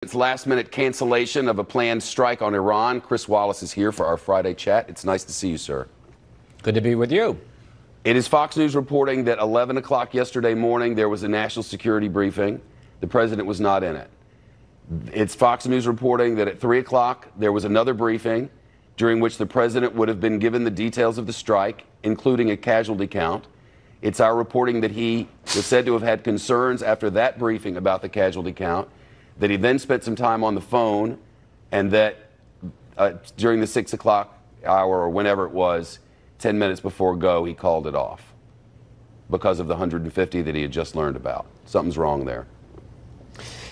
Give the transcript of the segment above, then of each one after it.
It's last-minute cancellation of a planned strike on Iran. Chris Wallace is here for our Friday chat. It's nice to see you, sir. Good to be with you. It is Fox News reporting that 11 o'clock yesterday morning there was a national security briefing. The president was not in it. It's Fox News reporting that at 3 o'clock there was another briefing during which the president would have been given the details of the strike, including a casualty count. It's our reporting that he was said to have had concerns after that briefing about the casualty count, that he then spent some time on the phone, and that during the 6 o'clock hour or whenever it was, 10 minutes before go, he called it off because of the 150 that he had just learned about. Something's wrong there.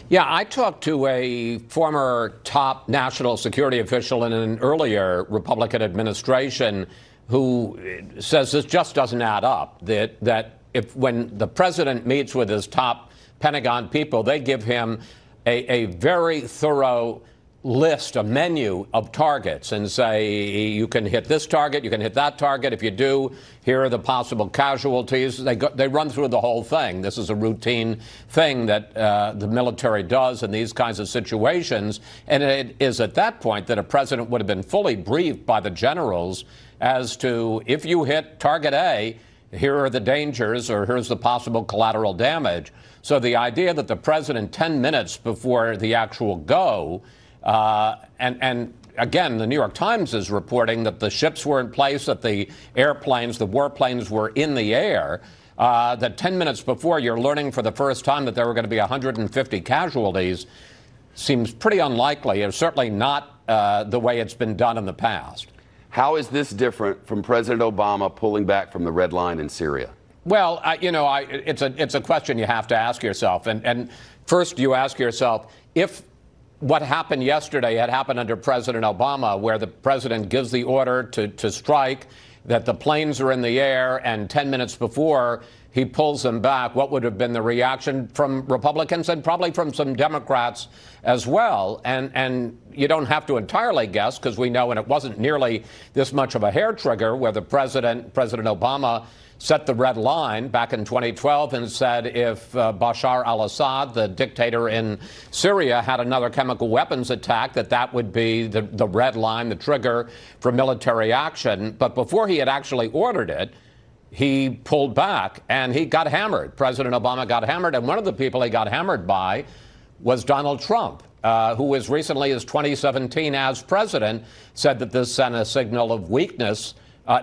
Yeah, I talked to a former top national security official in an earlier Republican administration who says this just doesn't add up, that if when the president meets with his top Pentagon people, they give him a very thorough list, a menu of targets, and say, you can hit this target, you can hit that target. If you do, here are the possible casualties. They run through the whole thing. This is a routine thing that the military does in these kinds of situations. And it is at that point that a president would have been fully briefed by the generals as to, if you hit target A, here are the dangers, or here's the possible collateral damage. So the idea that the president 10 minutes before the actual go, and again, the New York Times is reporting that the ships were in place, that the airplanes, the warplanes were in the air, that 10 minutes before you're learning for the first time that there were going to be 150 casualties seems pretty unlikely, and certainly not the way it's been done in the past. How is this different from President Obama pulling back from the red line in Syria? Well, it's a question you have to ask yourself. And first you ask yourself, if what happened yesterday had happened under President Obama, where the president gives the order to strike, that the planes are in the air, and 10 minutes before he pulls them back, what would have been the reaction from Republicans and probably from some Democrats as well? And you don't have to entirely guess, because we know, and it wasn't nearly this much of a hair trigger, where the President Obama set the red line back in 2012 and said if Bashar al-Assad, the dictator in Syria, had another chemical weapons attack, that would be the red line, the trigger for military action. But before he had actually ordered it, he pulled back and he got hammered. President Obama got hammered, and one of the people he got hammered by was Donald Trump, who as recently as 2017 as president said that this sent a signal of weakness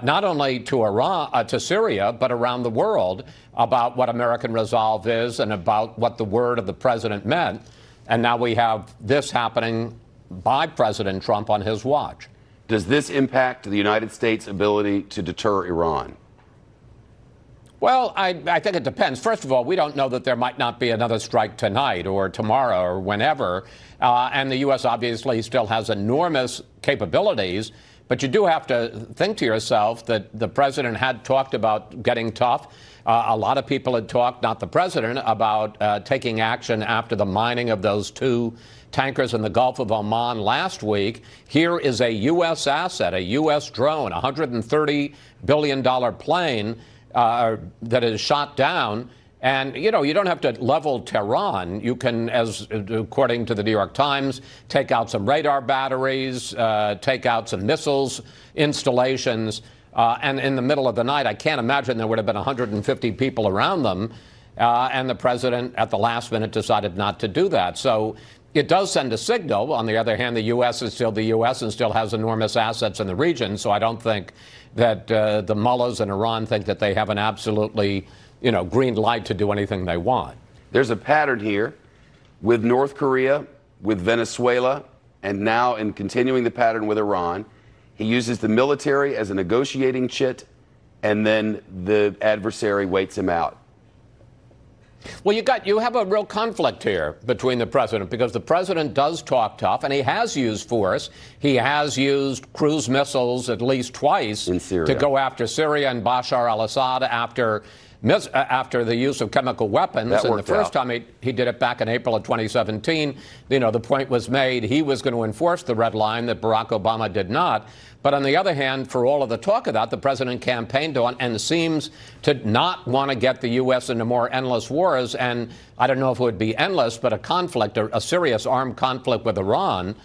not only to Syria, but around the world, about what American resolve is and about what the word of the president meant. And now we have this happening by President Trump on his watch. Does this impact the United States' ability to deter Iran? Well, I think it depends. First of all, we don't know that there might not be another strike tonight or tomorrow or whenever. And the U.S. obviously still has enormous capabilities. But you do have to think to yourself that the president had talked about getting tough. A lot of people had talked, not the president, about taking action after the mining of those two tankers in the Gulf of Oman last week. Here is a U.S. asset, a U.S. drone, a $130 billion plane that is shot down. And, you don't have to level Tehran. You can, according to the New York Times, take out some radar batteries, take out some missiles installations. And in the middle of the night, I can't imagine there would have been 150 people around them. And the president, at the last minute, decided not to do that. So it does send a signal. On the other hand, the U.S. is still the U.S. and still has enormous assets in the region. So I don't think that the mullahs in Iran think that they have an absolutely green light to do anything they want. There's a pattern here with North Korea, with Venezuela, and now in continuing the pattern with Iran. He uses the military as a negotiating chit, and then the adversary waits him out. Well, you have a real conflict here between the president, because the president does talk tough, and he has used force. He has used cruise missiles at least twice in Syria to go after Syria and Bashar al-Assad after after the use of chemical weapons. That and the worked first out. time he did it back in April of 2017, the point was made he was going to enforce the red line that Barack Obama did not. But on the other hand, for all of the talk of that, the president campaigned on and seems to not want to get the U.S. into more endless wars. And I don't know if it would be endless, but a conflict, a serious armed conflict with Iran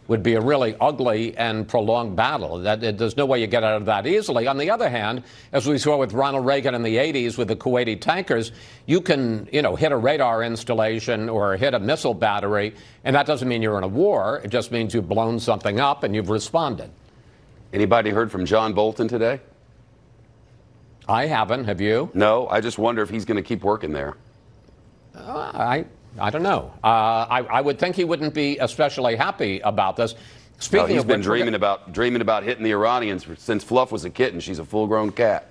would be a really ugly and prolonged battle. There's no way you get out of that easily. On the other hand, as we saw with Ronald Reagan in the 80s with the Kuwaiti tankers, you can, hit a radar installation or hit a missile battery, and that doesn't mean you're in a war. It just means you've blown something up and you've responded. Anybody heard from John Bolton today? I haven't. Have you? No. I just wonder if he's going to keep working there. I don't know. I would think he wouldn't be especially happy about this. Speaking he's been dreaming about hitting the Iranians since Fluff was a kitten. She's a full-grown cat.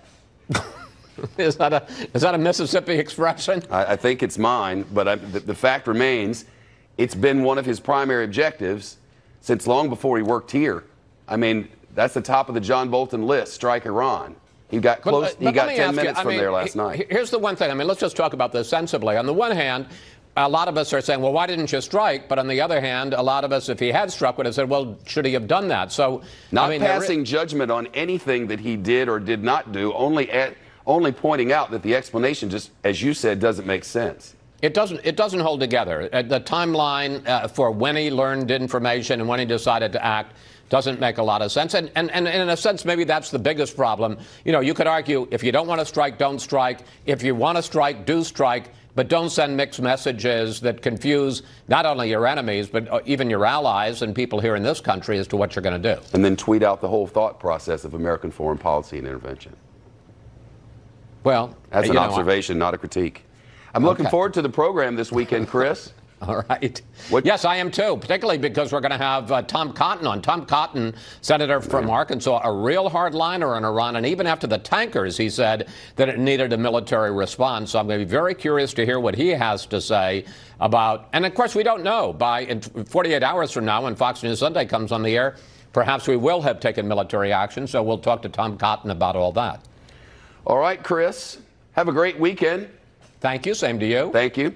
Is that a Mississippi expression? I think it's mine, but the fact remains, it's been one of his primary objectives since long before he worked here. I mean, that's the top of the John Bolton list, strike Iran. He got close. He got 10 minutes from there last night. Here's the one thing. Let's just talk about this sensibly. On the one hand, a lot of us are saying, well, why didn't you strike? But on the other hand, a lot of us, if he had struck, would have said, well, should he have done that? So, not passing judgment on anything that he did or did not do, only pointing out that the explanation, just as you said, doesn't make sense. It doesn't hold together. The timeline for when he learned information and when he decided to act doesn't make a lot of sense. And in a sense, maybe that's the biggest problem. You could argue if you don't want to strike, don't strike. If you want to strike, do strike. But don't send mixed messages that confuse not only your enemies, but even your allies and people here in this country as to what you're going to do. And then tweet out the whole thought process of American foreign policy and intervention. Well, that's an observation, not a critique. I'm looking forward to the program this weekend, Chris. All right. Yes, I am too, particularly because we're going to have Tom Cotton on. Tom Cotton, senator from Arkansas, a real hardliner in Iran. And even after the tankers, he said that it needed a military response. So I'm going to be very curious to hear what he has to say about. And of course, we don't know. In 48 hours from now, when Fox News Sunday comes on the air, perhaps we will have taken military action. So we'll talk to Tom Cotton about all that. All right, Chris. Have a great weekend. Thank you. Same to you. Thank you.